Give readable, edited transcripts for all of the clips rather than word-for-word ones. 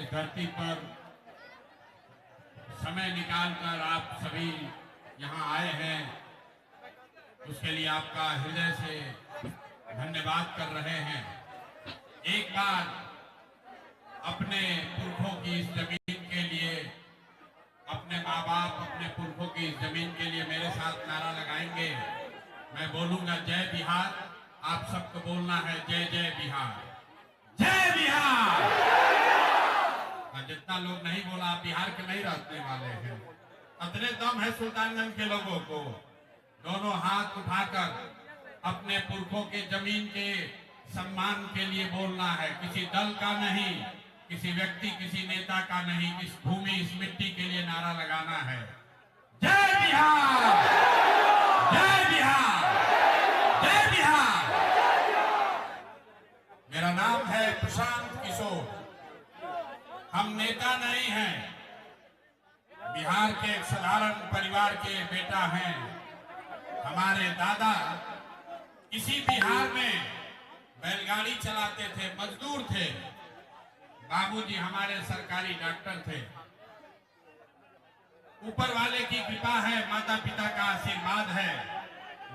इस धरती पर समय निकालकर आप सभी यहाँ आए हैं, उसके लिए आपका हृदय से धन्यवाद कर रहे हैं। एक बार अपने पुरखों की इस जमीन के लिए, अपने माँ बाप, अपने पुरखों की इस जमीन के लिए मेरे साथ नारा लगाएंगे। मैं बोलूंगा जय बिहार, आप सबको बोलना है जय जय बिहार, जय बिहार। जितना लोग नहीं बोला, आप बिहार के नहीं रहने वाले हैं। अतने दम है सुल्तानगंज के लोगों को दोनों हाथ उठाकर अपने पुरखों के जमीन के सम्मान के लिए बोलना है। किसी दल का नहीं, किसी व्यक्ति, किसी नेता का नहीं, इस भूमि, इस मिट्टी के लिए नारा लगाना है। जय बिहार, जय बिहार, जय बिहार। मेरा नाम है प्रशांत किशोर। हम नेता नहीं हैं, बिहार के एक साधारण परिवार के बेटा हैं। हमारे दादा इसी बिहार में बैलगाड़ी चलाते थे, मजदूर थे। बाबूजी हमारे सरकारी डॉक्टर थे। ऊपर वाले की कृपा है, माता पिता का आशीर्वाद है,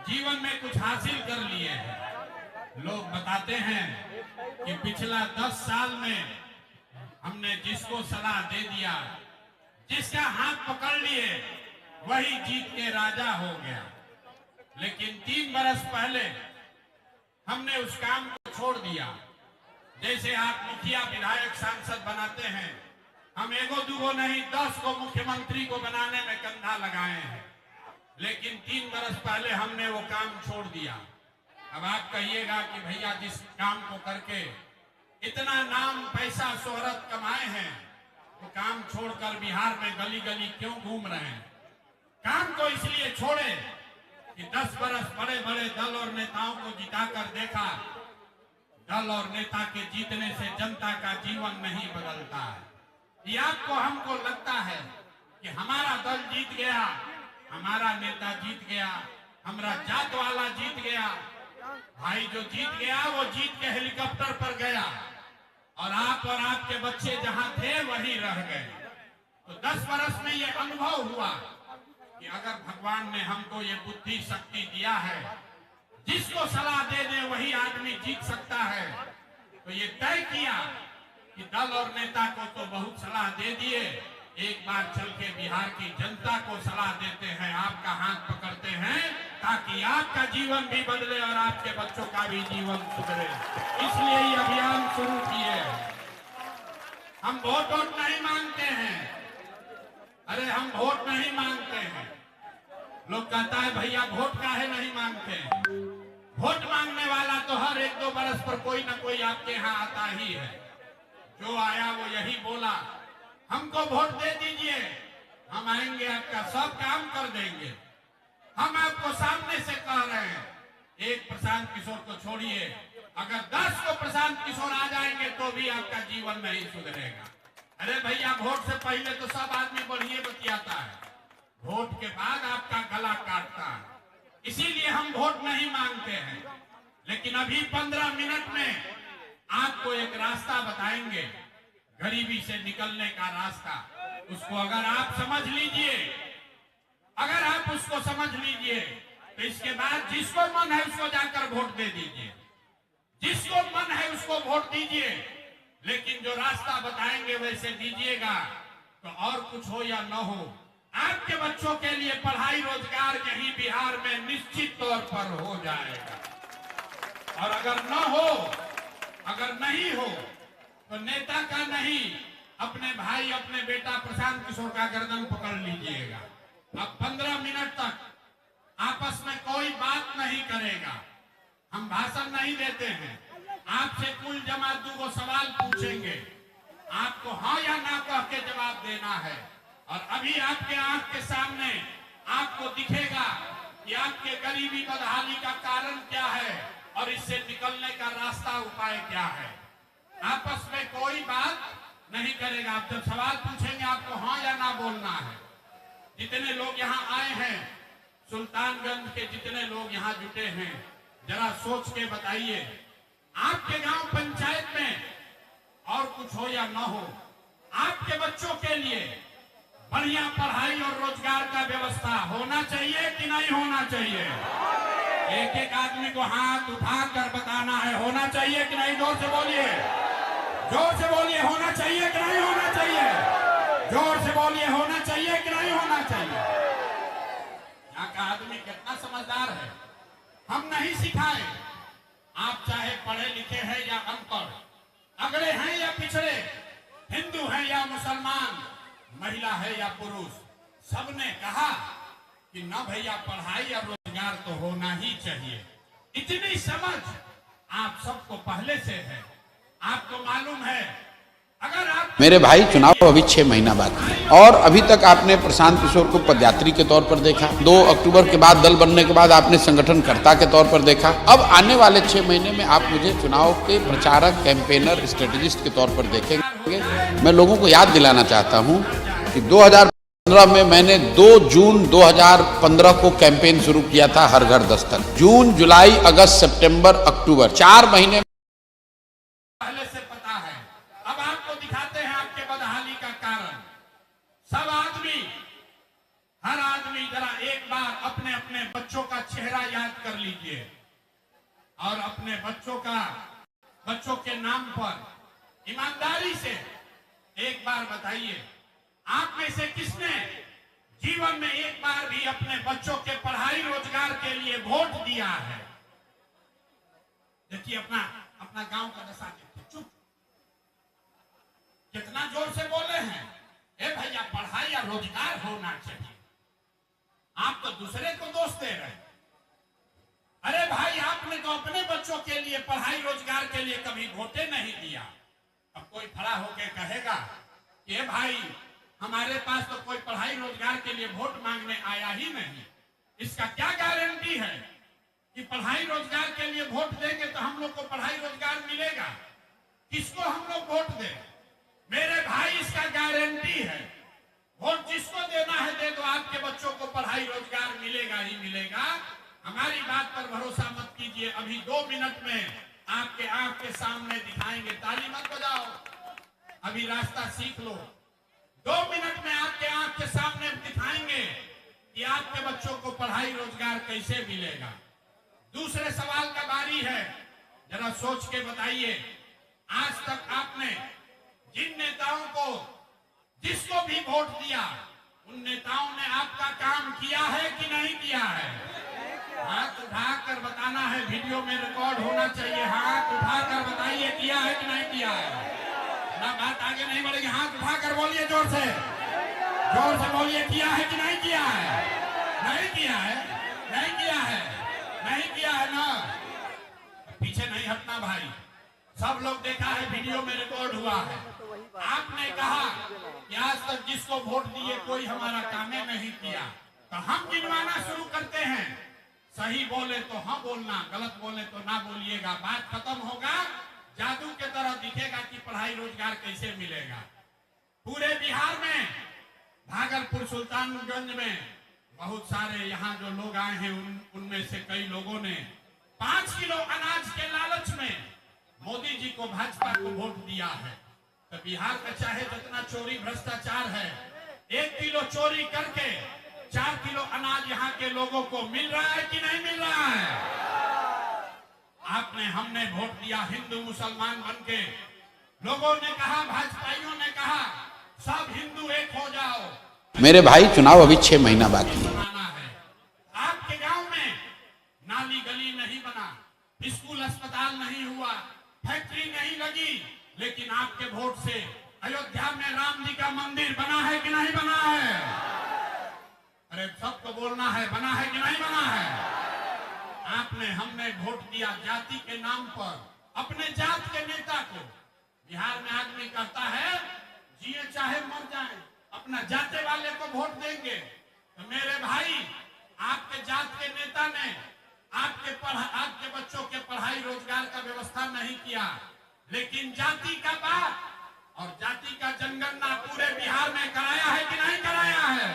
जीवन में कुछ हासिल कर लिए हैं। लोग बताते हैं कि पिछला 10 साल में हमने जिसको सलाह दे दिया, जिसका हाथ पकड़ लिए, वही जीत के राजा हो गया। लेकिन 3 बरस पहले हमने उस काम को छोड़ दिया। जैसे आप मुखिया, विधायक, सांसद बनाते हैं, हम एगो दूगो नहीं 10 को मुख्यमंत्री को बनाने में कंधा लगाए हैं। लेकिन 3 बरस पहले हमने वो काम छोड़ दिया। अब आप कहिएगा कि भैया जिस काम को करके इतना नाम, पैसा, शोहरत कमाए हैं, वो काम छोड़कर बिहार में गली गली क्यों घूम रहे हैं? काम को इसलिए छोड़े कि 10 बरस बड़े बड़े दल और नेताओं को जिताकर देखा। दल और नेता के जीतने से जनता का जीवन नहीं बदलता है। ये आपको, हमको लगता है कि हमारा दल जीत गया, हमारा नेता जीत गया, हमारा जात वाला जीत गया। भाई जो जीत गया वो जीत के हेलीकॉप्टर पर गया और आपके बच्चे जहां थे वहीं रह गए। तो 10 बरस में ये अनुभव हुआ कि अगर भगवान ने हमको ये बुद्धि शक्ति दिया है, जिसको सलाह दे दे वही आदमी जीत सकता है, तो ये तय किया कि दल और नेता को तो बहुत सलाह दे दिए, एक बार चल के बिहार की जनता को सलाह देते हैं, आपका हाथ पकड़ते हैं, ताकि आपका जीवन भी बदले और आपके बच्चों का भी जीवन सुधरे। इसलिए ये अभियान शुरू किए। हम वोट नहीं मांगते हैं। अरे हम वोट नहीं मांगते हैं। लोग कहता है भैया वोट काहे नहीं मांगते हैं? वोट मांगने वाला तो हर 1-2 बरस पर कोई ना कोई आपके यहाँ आता ही है। जो आया वो यही बोला, हमको वोट दे दीजिए, हम आएंगे, आपका सब काम कर देंगे। हम आपको सामने से कह रहे हैं, एक प्रशांत किशोर को छोड़िए, अगर 10 को प्रशांत किशोर आ जाएंगे तो भी आपका जीवन नहीं सुधरेगा। अरे भैया वोट से पहले तो सब आदमी बढ़िया बतियाता है, वोट के बाद आपका गला काटता है। इसीलिए हम वोट नहीं मांगते हैं। लेकिन अभी 15 मिनट में आपको एक रास्ता बताएंगे, गरीबी से निकलने का रास्ता। उसको अगर आप समझ लीजिए, अगर आप उसको समझ लीजिए, तो इसके बाद जिसको मन है उसको जाकर वोट दे दीजिए, जिसको मन है उसको वोट दीजिए। लेकिन जो रास्ता बताएंगे वैसे दीजिएगा, तो और कुछ हो या न हो, आपके बच्चों के लिए पढ़ाई, रोजगार यही बिहार में निश्चित तौर पर हो जाएगा। और अगर न हो, अगर नहीं हो, तो नेता का नहीं, अपने भाई, अपने बेटा प्रशांत किशोर का गर्दन पकड़ लीजिएगा। अब 15 मिनट तक आपस में कोई बात नहीं करेगा, हम भाषण नहीं देते हैं। आपसे कुल जमा 2 सवाल पूछेंगे, आपको हाँ या ना कह के जवाब देना है। और अभी आपके आंख के सामने आपको दिखेगा कि आपके गरीबी बदहाली का कारण क्या है और इससे निकलने का रास्ता, उपाय क्या है। आपस में कोई बात नहीं करेगा। आप जब सवाल पूछेंगे आपको हाँ या ना बोलना है। जितने लोग यहाँ आए हैं, सुल्तानगंज के जितने लोग यहाँ जुटे हैं, जरा सोच के बताइए, आपके गांव पंचायत में और कुछ हो या ना हो, आपके बच्चों के लिए बढ़िया पढ़ाई और रोजगार का व्यवस्था होना चाहिए कि नहीं होना चाहिए? एक एक आदमी को हाथ उठाकर बताना है, होना चाहिए कि नहीं? जोर से बोलिए, जोर से बोलिए, होना चाहिए कि नहीं होना चाहिए? जोर से बोलिए, होना चाहिए कि नहीं होना चाहिए? यहाँ का आदमी कितना समझदार है। हम नहीं सिखाए, आप चाहे पढ़े लिखे हैं या अनपढ़, अगड़े हैं या पिछड़े, हिंदू हैं या मुसलमान, महिला है या पुरुष, सबने कहा कि न भैया पढ़ाई और रोजगार तो होना ही चाहिए। इतनी समझ आप सबको पहले से है। आपको मालूम है, अगर आप मेरे भाई चुनाव अभी 6 महीना बाकी है और अभी तक आपने प्रशांत किशोर को पदयात्री के तौर पर देखा। 2 अक्टूबर के बाद दल बनने के बाद आपने संगठनकर्ता के तौर पर देखा। अब आने वाले 6 महीने में आप मुझे चुनाव के प्रचारक, कैंपेनर, स्ट्रेटेजिस्ट के तौर पर देखेंगे। मैं लोगों को याद दिलाना चाहता हूँ कि 2015 में मैंने 2 जून 2015 को कैंपेन शुरू किया था, हर घर दस्तक। जून, जुलाई, अगस्त, सितंबर, अक्टूबर, 4 महीने पहले से पता है। अब आपको दिखाते हैं आपके बदहाली का कारण। सब आदमी, हर आदमी जरा एक बार अपने अपने बच्चों का चेहरा याद कर लीजिए और अपने बच्चों के नाम पर ईमानदारी से एक बार बताइए, आप में से किसने जीवन में एक बार भी अपने बच्चों के पढ़ाई रोजगार के लिए वोट दिया है? देखिए अपना गांव का दशा देखिए। चुप, कितना जोर से बोले हैं, ए भैया पढ़ाई या रोजगार होना चाहिए। आप तो दूसरे को दोष दे रहे हैं। अरे भाई, आपने तो अपने बच्चों के लिए पढ़ाई रोजगार के लिए कभी वोटे नहीं दिया। अब कोई खड़ा होकर कहेगा कि ए भाई, हमारे पास तो कोई पढ़ाई रोजगार के लिए वोट मांगने आया ही नहीं। इसका क्या गारंटी है कि पढ़ाई रोजगार के लिए वोट देंगे तो हम लोग को पढ़ाई रोजगार मिलेगा? किसको हम लोग वोट दें? मेरे भाई, इसका गारंटी है, वोट जिसको देना है दे दो, आपके बच्चों को पढ़ाई रोजगार मिलेगा ही मिलेगा। हमारी बात पर भरोसा मत कीजिए। अभी 2 मिनट में आपके आंख के सामने दिखाएंगे। ताली मत बजाओ, अभी रास्ता सीख लो। 2 मिनट में आपके आंख के सामने दिखाएंगे कि आपके बच्चों को पढ़ाई रोजगार कैसे मिलेगा। दूसरे सवाल का बारी है, जरा सोच के बताइए, आज तक आपने जिन नेताओं को, जिसको भी वोट दिया, उन नेताओं ने आपका काम किया है कि नहीं किया है? हाथ उठाकर बताना है, वीडियो में रिकॉर्ड होना चाहिए। हाथ उठाकर बताइए, किया है कि नहीं किया है? ना बात आगे नहीं बढ़ेगी। हाथ उठाकर बोलिए, जोर से बोलिए, किया है कि नहीं किया है? नहीं किया है, नहीं किया है, नहीं किया है ना? पीछे नहीं हटना भाई, सब लोग देखा है, वीडियो में रिकॉर्ड हुआ है। आपने कहा कि आज तक जिसको वोट दिए कोई हमारा काम नहीं किया, तो हम गिनवाना शुरू करते हैं। सही बोले तो हाँ बोलना, गलत बोले तो ना बोलिएगा। बात खत्म होगा, जादू के तरह दिखेगा कि पढ़ाई रोजगार कैसे मिलेगा। पूरे बिहार में, भागलपुर, सुल्तानगंज में बहुत सारे यहाँ जो लोग आए हैं, उनमें से कई लोगों ने 5 किलो अनाज के लालच में मोदी जी को, भाजपा को वोट दिया है। तो बिहार का चाहे जितना चोरी भ्रष्टाचार है, 1 किलो चोरी करके 4 किलो अनाज यहाँ के लोगों को मिल रहा है कि नहीं मिल रहा है? आपने, हमने वोट दिया हिंदू मुसलमान बनके। लोगों ने कहा, भाजपाइयों ने कहा, सब हिंदू एक हो जाओ। मेरे भाई चुनाव अभी 6 महीना बाकी है। आपके गांव में नाली गली नहीं बना, स्कूल अस्पताल नहीं हुआ, फैक्ट्री नहीं लगी, लेकिन आपके वोट से अयोध्या में राम जी का मंदिर बना है कि नहीं बना है? अरे सबको बोलना है, बना है कि नहीं बना है? आपने, हमने वोट दिया जाति के नाम पर, अपने जात के नेता को। बिहार में आदमी कहता है जिए चाहे मर जाए, अपना जाते वाले को वोट देंगे। तो मेरे भाई, आपके जात के नेता ने आपके बच्चों के पढ़ाई रोजगार का व्यवस्था नहीं किया, लेकिन जाति का बात और जाति का जनगणना पूरे बिहार में कराया है कि नहीं कराया है?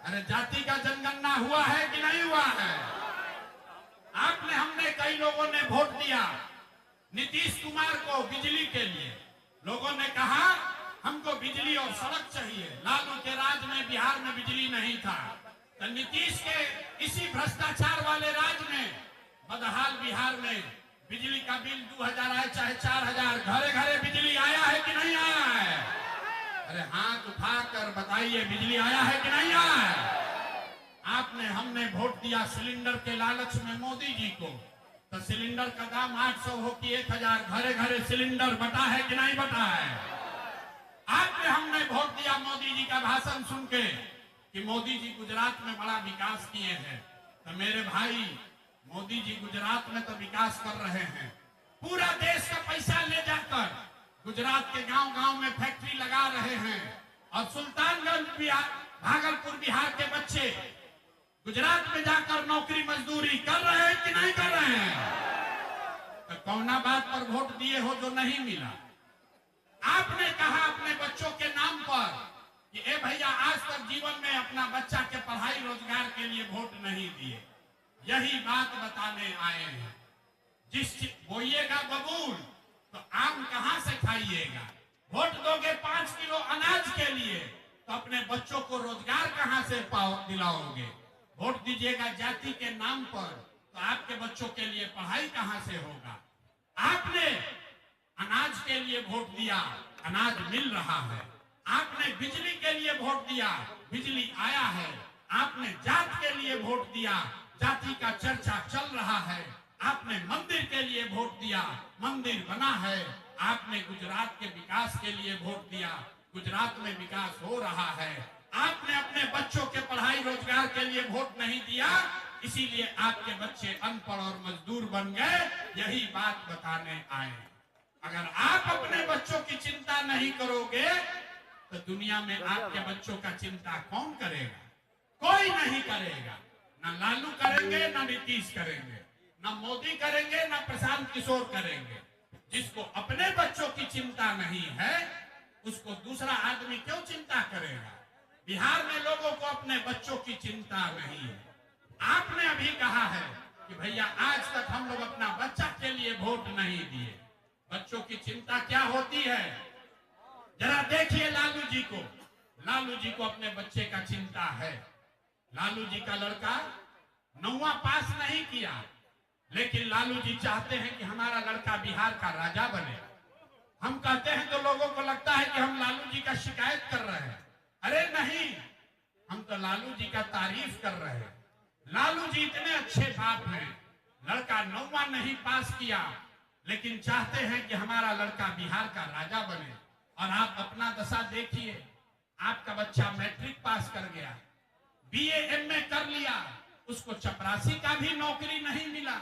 अरे जाति का जनगणना हुआ है कि नहीं हुआ है? आपने, हमने, कई लोगों ने वोट दिया नीतीश कुमार को बिजली के लिए। लोगों ने कहा हमको बिजली और सड़क चाहिए। लालू के राज में बिहार में बिजली नहीं था, तो नीतीश के इसी भ्रष्टाचार वाले राज में बदहाल बिहार में बिजली का बिल 2000 आए चाहे 4000, घरे घरे बिजली आया है कि नहीं आया है? अरे हाथ उठाकर बताइए, बिजली आया है कि नहीं आया है? आपने हमने वोट दिया सिलेंडर के लालच में मोदी जी को, तो सिलेंडर का दाम 800 हो कि 1000, घरे घरे सिलेंडर बटा है कि नहीं बटा है? आपने हमने वोट दिया मोदी जी का भाषण सुन के कि मोदी जी गुजरात में बड़ा विकास किए हैं, तो मेरे भाई मोदी जी गुजरात में तो विकास कर रहे हैं, पूरा देश का पैसा ले जाकर गुजरात के गांव गांव में फैक्ट्री लगा रहे हैं, और सुल्तानगंज बिहार, भागलपुर बिहार के बच्चे गुजरात में जाकर नौकरी मजदूरी कर रहे हैं कि नहीं कर रहे हैं? तो कौना बात पर वोट दिए हो जो नहीं मिला? आपने कहा अपने बच्चों के नाम पर कि ए भैया आज तक जीवन में अपना बच्चा के पढ़ाई रोजगार के लिए वोट नहीं दिए। यही बात बताने आए हैं। जिस बोइएगा बबूल तो आम कहां से खाइएगा? वोट दोगे 5 किलो अनाज के लिए तो अपने बच्चों को रोजगार कहां से दिलाओगे? वोट दीजिएगा जाति के नाम पर तो आपके बच्चों के लिए पढ़ाई कहां से होगा? आपने अनाज के लिए वोट दिया, अनाज मिल रहा है। आपने बिजली के लिए वोट दिया, बिजली आया है। आपने जात के लिए वोट दिया, जाति का चर्चा चल रहा है। आपने मंदिर के लिए वोट दिया, मंदिर बना है। आपने गुजरात के विकास के लिए वोट दिया, गुजरात में विकास हो रहा है। आपने अपने बच्चों के पढ़ाई रोजगार के लिए वोट नहीं दिया, इसीलिए आपके बच्चे अनपढ़ और मजदूर बन गए। यही बात बताने आए। अगर आप अपने बच्चों की चिंता नहीं करोगे तो दुनिया में आपके बच्चों का चिंता कौन करेगा? कोई नहीं करेगा। ना लालू करेंगे, ना नीतीश करेंगे, ना मोदी करेंगे, ना प्रशांत किशोर करेंगे। जिसको अपने बच्चों की चिंता नहीं है उसको दूसरा आदमी क्यों चिंता करेगा? बिहार में लोगों को अपने बच्चों की चिंता नहीं है। आपने अभी कहा है कि भैया आज तक हम लोग अपना बच्चा के लिए वोट नहीं दिए। बच्चों की चिंता क्या होती है जरा देखिए लालू जी को। लालू जी को अपने बच्चे का चिंता है। लालू जी का लड़का 9वां पास नहीं किया, लेकिन लालू जी चाहते हैं कि हमारा लड़का बिहार का राजा बने। हम कहते हैं तो लोगों को लगता है कि हम लालू जी का शिकायत कर रहे हैं। अरे नहीं, हम तो लालू जी का तारीफ कर रहे हैं। लालू जी इतने अच्छे बाप हैं। लड़का 9वां नहीं पास किया, लेकिन चाहते हैं कि हमारा लड़का बिहार का राजा बने। और आप अपना दशा देखिए, आपका बच्चा मैट्रिक पास कर गया, बीए एमए कर लिया, उसको चपरासी का भी नौकरी नहीं मिला,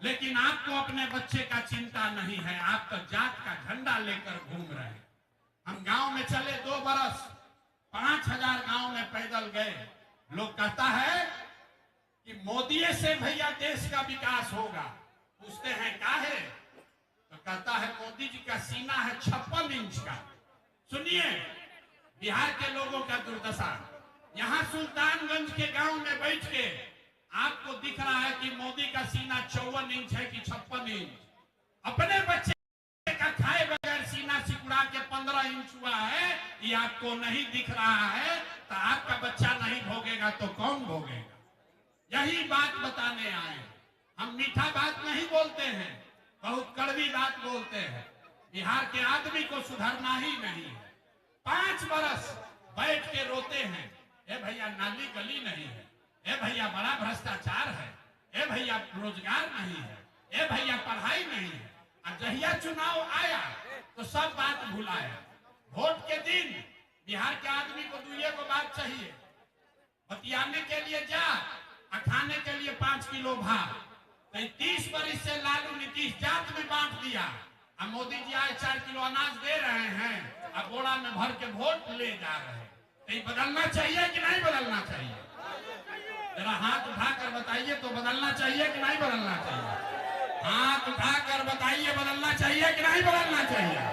लेकिन आपको अपने बच्चे का चिंता नहीं है। आप तो जात का झंडा लेकर घूम रहे हैं। हम गांव में चले 2 बरस, 5000 गांव में पैदल गए। लोग कहता है कि मोदी से भैया देश का विकास होगा। पूछते हैं क्या है, तो कहता है मोदी जी का सीना है 56 इंच का। सुनिए बिहार के लोगों का दुर्दशा। यहाँ सुल्तानगंज के गांव में बैठ के आपको दिख रहा है कि मोदी का सीना 54 इंच है कि 56 इंच। अपने बच्चे का खाए बगैर सीना सिकुड़ा के 15 इंच हुआ है, ये आपको नहीं दिख रहा है। तो आपका बच्चा नहीं भोगेगा तो कौन भोगेगा? यही बात बताने आए। हम मीठा बात नहीं बोलते हैं, बहुत कड़वी बात बोलते हैं। बिहार के आदमी को सुधरना ही नहीं है। 5 बरस बैठ के रोते हैं, ए भैया नाली गली नहीं है, ए भैया बड़ा भ्रष्टाचार है, ए भैया रोजगार नहीं है, ए भैया पढ़ाई नहीं है। और जहिया चुनाव आया तो सब बात भुलाया। वोट के दिन बिहार के आदमी को 2 बात चाहिए, बतियाने के लिए जा, खाने के लिए 5 किलो भात। 30 बरस से लालू नीतीश जात में बांट दिया, अब मोदी जी आए 4 किलो अनाज दे रहे हैं, अब बोरा में भर के वोट ले जा रहे हैं। तो बदलना चाहिए कि नहीं बदलना चाहिए? जरा हाथ उठाकर बताइए तो बदलना चाहिए कि नहीं बदलना चाहिए? हाथ उठाकर बताइए बदलना चाहिए कि नहीं बदलना चाहिए?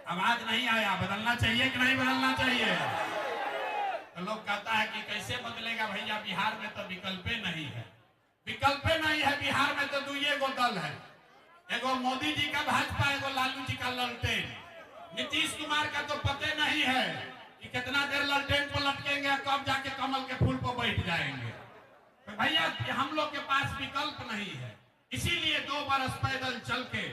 आवाज नहीं आया। बदलना चाहिए कि नहीं बदलना चाहिए? तो लोग कहता है कि कैसे बदलेगा भैया, बिहार में तो विकल्प नहीं है। विकल्प नहीं है बिहार में तो 2 दल है, एगो मोदी जी का भाजपा, एगो लालू जी का ललटेन। नीतीश कुमार का तो पते नहीं है कि कितना देर ललटेन पर लटकेंगे, कब जाके कमल के फूल पर बैठ जाएंगे। तो भैया हम लोग के पास विकल्प नहीं है, इसीलिए 2 बरस पैदल चल के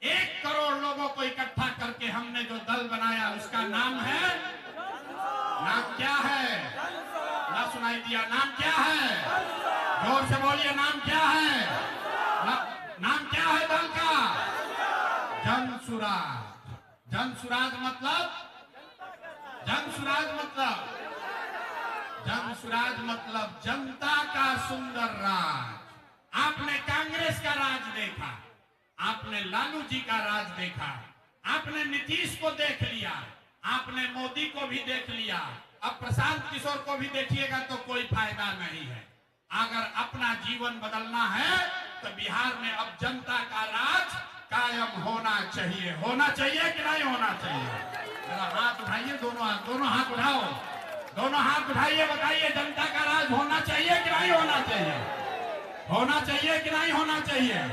1 करोड़ लोगों को इकट्ठा करके हमने जो दल बनाया, उसका नाम क्या है? ना सुनाई दिया? नाम क्या है? जोर से बोलिए, नाम क्या है? नाम क्या है दल का? जनसुराज। जनसुराज मतलब जनता का सुंदर राज। आपने कांग्रेस का राज देखा, आपने लालू जी का राज देखा, आपने नीतीश को देख लिया, आपने मोदी को भी देख लिया, अब प्रशांत किशोर को भी देखिएगा तो कोई फायदा नहीं है। अगर अपना जीवन बदलना है तो बिहार में अब जनता का राज कायम होना चाहिए। होना चाहिए कि नहीं होना चाहिए? जरा हाथ उठाइए, दोनों हाथ उठाओ, दोनों हाथ उठाइए, बताइए जनता का राज होना चाहिए कि नहीं होना चाहिए? होना चाहिए कि नहीं होना चाहिए?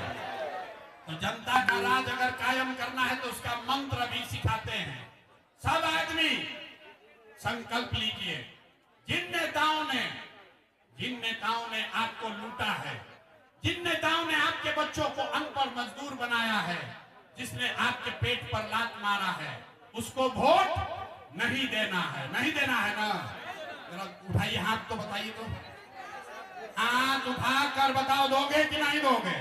तो जनता का राज अगर कायम करना है तो उसका मंत्र भी सिखाते हैं। सब आदमी संकल्प लीजिए, जिन नेताओं ने आपको लूटा है, जिन नेताओं ने आपके बच्चों को अनपढ़ मजदूर बनाया है, जिसने आपके पेट पर लात मारा है, उसको वोट नहीं देना है। नहीं देना है ना? जरा उठाइए हाथ तो बताइए, तो हाथ उठाकर बताओ, दोगे कि नहीं दोगे?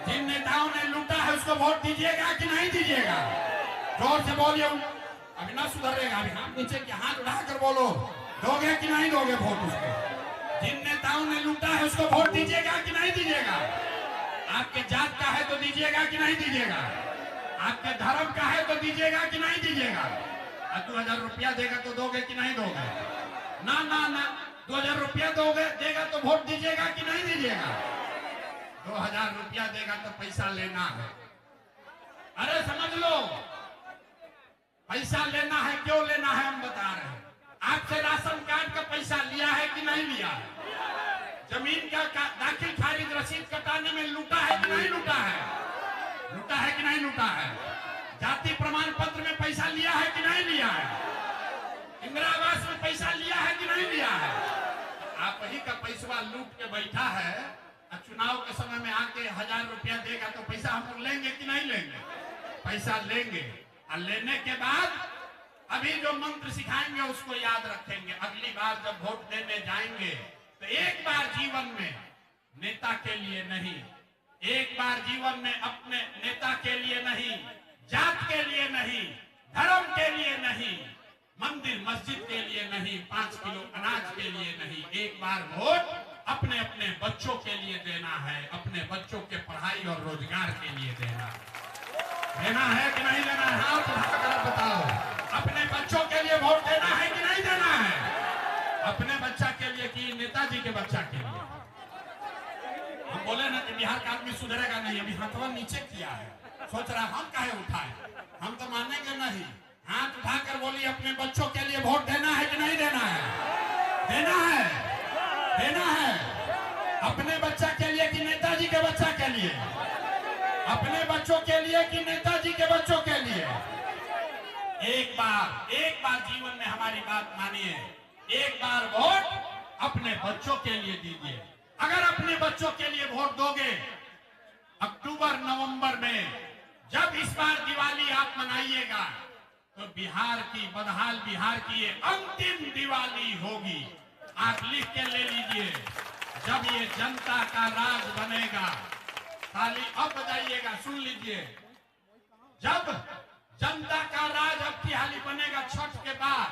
जिन नेताओं ने लूटा है उसको वोट दीजिएगा कि नहीं दीजिएगा? जोर से बोलिए, अभी ना सुधरेगा। अभी हाथ नीचे के हाथ उठाकर बोलो, दोगे कि नहीं दोगे वोट उसको? जिन नेताओं ने लूटा है उसको वोट दीजिएगा कि नहीं दीजिएगा? आपके जात का है तो दीजिएगा कि नहीं दीजिएगा? आपके धर्म का है तो दीजिएगा कि नहीं दीजिएगा? 2000 रुपया देगा तो दोगे कि नहीं दोगे? ना ना ना, 2000 रुपया देगा तो वोट दीजिएगा कि नहीं दीजिएगा? 2000 रुपया देगा तो पैसा लेना है। अरे समझ लो, पैसा लेना है। क्यों लेना है हम बता रहे हैं। आपसे राशन कार्ड का पैसा लिया है कि नहीं लिया है? जमीन का दाखिल खारिज रसीद कटाने में लूटा है कि नहीं लूटा है? लूटा है कि नहीं लूटा है? जाति प्रमाण पत्र में पैसा लिया है कि नहीं लिया है? इंदिरा आवास में पैसा लिया है कि नहीं लिया है? आप ही का पैसा लूट के बैठा है, चुनाव के समय में आके 1000 रुपया देगा तो पैसा हम लोग लेंगे कि नहीं लेंगे? पैसा लेंगे, और लेने के बाद अभी जो मंत्र सिखाएंगे उसको याद रखेंगे। अगली बार जब वोट देने जाएंगे तो एक बार जीवन में नेता के लिए नहीं, एक बार जीवन में अपने नेता के लिए नहीं, जात के लिए नहीं, धर्म के लिए नहीं, मंदिर मस्जिद के लिए नहीं, 5 किलो अनाज के लिए नहीं, एक बार वोट अपने अपने बच्चों के लिए देना है, अपने बच्चों के पढ़ाई और रोजगार के लिए देना है कि नहीं देना है? हाथ उठाकर बताओ, अपने बच्चों के लिए वोट देना है कि नहीं देना है? अपने बच्चा के लिए कि नेताजी के बच्चा के लिए? हम बोले ना कि बिहार का आदमी सुधरेगा नहीं, अभी हाथवा नीचे किया है, सोच रहा हम काहे उठाए, हम तो मानेंगे नहीं। हाथ उठाकर बोलिए, अपने बच्चों के लिए वोट देना है कि नहीं देना है? देना है, देना है। अपने बच्चा के लिए कि नेताजी के बच्चा के लिए? अपने बच्चों के लिए कि नेताजी के बच्चों के लिए? एक बार जीवन में हमारी बात मानिए, एक बार वोट अपने बच्चों के लिए दीजिए। अगर अपने बच्चों के लिए वोट दोगे, अक्टूबर नवंबर में जब इस बार दिवाली आप मनाइएगा तो बिहार की, बदहाल बिहार की ये अंतिम दिवाली होगी। आप लिख के ले लीजिए, जब ये जनता का राज बनेगा, ताली अब बजाइएगा, सुन लीजिए, जब जनता का राज अब की हाली बनेगा छठ के बाद,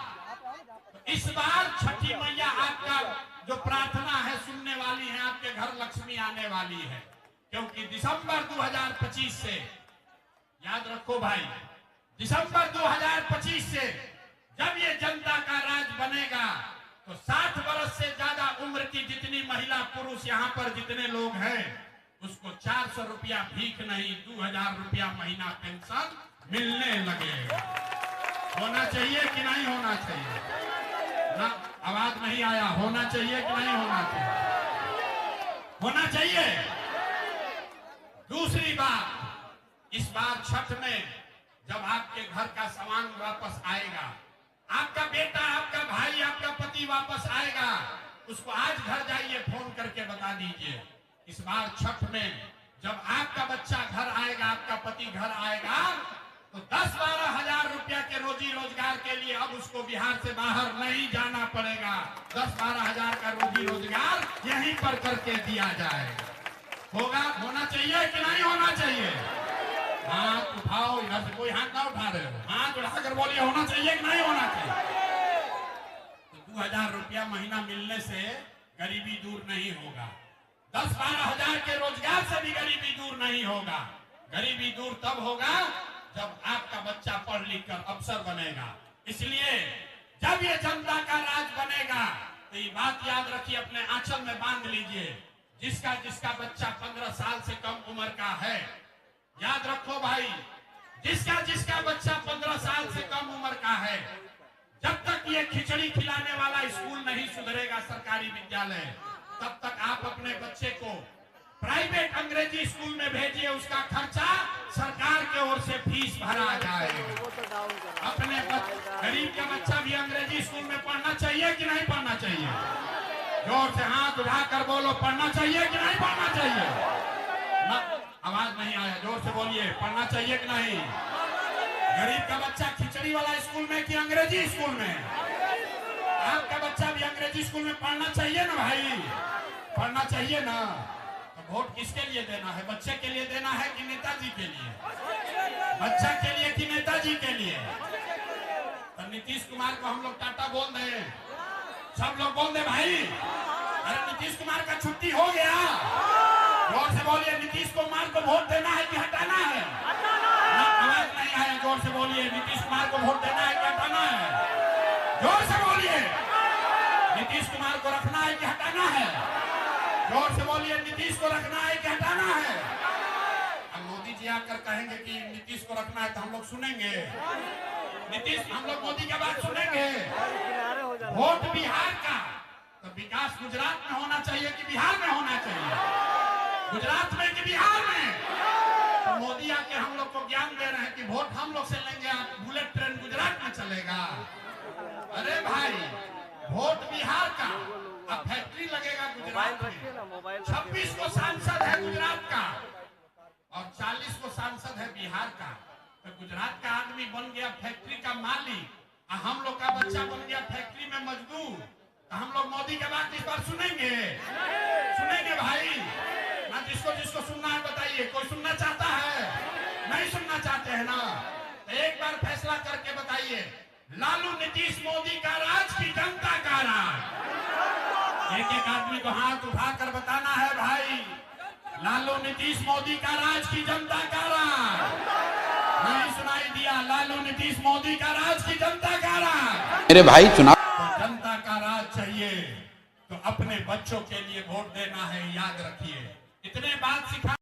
तो इस बार छठी मैया आपका जो प्रार्थना है सुनने वाली है, आपके घर लक्ष्मी आने वाली है। क्योंकि दिसंबर 2025 से, याद रखो भाई, दिसंबर 2025 से जब ये जनता का राज बनेगा तो 60 वर्ष से ज्यादा उम्र की जितनी महिला पुरुष यहाँ पर जितने लोग हैं, उसको 400 रुपया भीख नहीं, 2000 रुपया महीना पेंशन मिलने लगेगा। होना चाहिए कि नहीं होना चाहिए? ना, आवाज नहीं आया। होना चाहिए कि नहीं होना चाहिए? होना चाहिए। दूसरी बात, इस बार छठ में जब आपके घर का सामान वापस आएगा, आपका बेटा, आपका भाई, आपका पति वापस आएगा, उसको आज घर जाइए फोन करके बता दीजिए। इस बार छठ में जब आपका बच्चा घर आएगा, आपका पति घर आएगा, तो 10-12 हजार रुपया के रोजी रोजगार के लिए अब उसको बिहार से बाहर नहीं जाना पड़ेगा। 10-12 हजार का रोजी रोजगार यहीं पर करके दिया जाएगा। होना चाहिए कि नहीं होना चाहिए? हाथ उठाओ, इधर से कोई हाथ ना उठा रहे हो, हाथ उठाकर बोलिए होना चाहिए कि नहीं होना चाहिए? तो 2000 रुपया महीना मिलने से गरीबी दूर नहीं होगा। 10-12 हजार के रोजगार से भी गरीबी दूर नहीं होगा। गरीबी दूर तब होगा जब आपका बच्चा पढ़ लिख कर अफसर बनेगा। इसलिए जब ये जनता का राज बनेगा तो ये बात याद रखिए, अपने आंचल में बांध लीजिए। जिसका बच्चा 15 साल से कम उम्र का है, याद रखो भाई, जिसका बच्चा 15 साल से कम उम्र का है, जब तक ये खिचड़ी खिलाने वाला स्कूल नहीं सुधरेगा, सरकारी विद्यालय, तब तक आप अपने बच्चे को प्राइवेट अंग्रेजी स्कूल में भेजिए। उसका खर्चा सरकार के ओर से फीस भरा जाएगा। अपने गरीब का बच्चा भी अंग्रेजी स्कूल में पढ़ना चाहिए कि नहीं पढ़ना चाहिए? जोर से हाथ उठाकर बोलो, पढ़ना चाहिए कि नहीं पढ़ना चाहिए? आवाज नहीं आया, जोर से बोलिए, पढ़ना चाहिए कि नहीं? गरीब का बच्चा खिचड़ी वाला स्कूल में कि अंग्रेजी स्कूल में? आपका बच्चा भी अंग्रेजी स्कूल में पढ़ना चाहिए ना भाई? पढ़ना चाहिए ना? तो वोट किसके लिए देना है? बच्चे के लिए देना है कि नेताजी के लिए? बच्चा के लिए कि नेताजी के लिए? तो नीतीश कुमार को हम लोग टाटा बोल दें, सब लोग बोल दे भाई। अरे नीतीश कुमार का छुट्टी हो गया। जोर से बोलिए, नीतीश कुमार को वोट देना है कि हटाना है? आवाज नहीं आया, जोर से बोलिए, नीतीश कुमार को वोट देना है कि हटाना है? जोर से बोलिए, नीतीश कुमार को रखना है कि हटाना है? जोर से बोलिए, नीतीश को रखना है कि हटाना है? अब मोदी जी आकर कहेंगे कि नीतीश को रखना है तो हम लोग सुनेंगे? नीतीश, हम लोग मोदी की बात सुनेंगे? वोट बिहार का, तो विकास गुजरात में होना चाहिए कि बिहार में होना चाहिए? गुजरात में कि बिहार में? तो मोदी आके हम लोग को ज्ञान दे रहे हैं कि वोट हम लोग से लेंगे, आप बुलेट ट्रेन गुजरात में चलेगा। अरे भाई, वोट बिहार का, अब फैक्ट्री लगेगा गुजरात में। 26 को सांसद है गुजरात का और 40 को सांसद है बिहार का। तो गुजरात का आदमी बन गया फैक्ट्री का मालिक, हम लोग का बच्चा बन गया फैक्ट्री में मजदूर। तो हम लोग मोदी के बात इस बार सुनेंगे? सुनेंगे भाई ना? जिसको सुनना है बताइए। कोई सुनना चाहता है? नहीं सुनना चाहते हैं ना? तो एक बार फैसला करके बताइए, लालू नीतीश मोदी का राज की जनता का राज? एक आदमी को हाथ उठाकर बताना है भाई, लालू नीतीश मोदी का राज की जनता का राज? नहीं सुनाई दिया? लालू नीतीश मोदी का राज की जनता का राज? मेरे भाई, चुनाव तो जनता का राज चाहिए तो अपने बच्चों के लिए वोट देना है, याद रखिए। इतने बात सिखा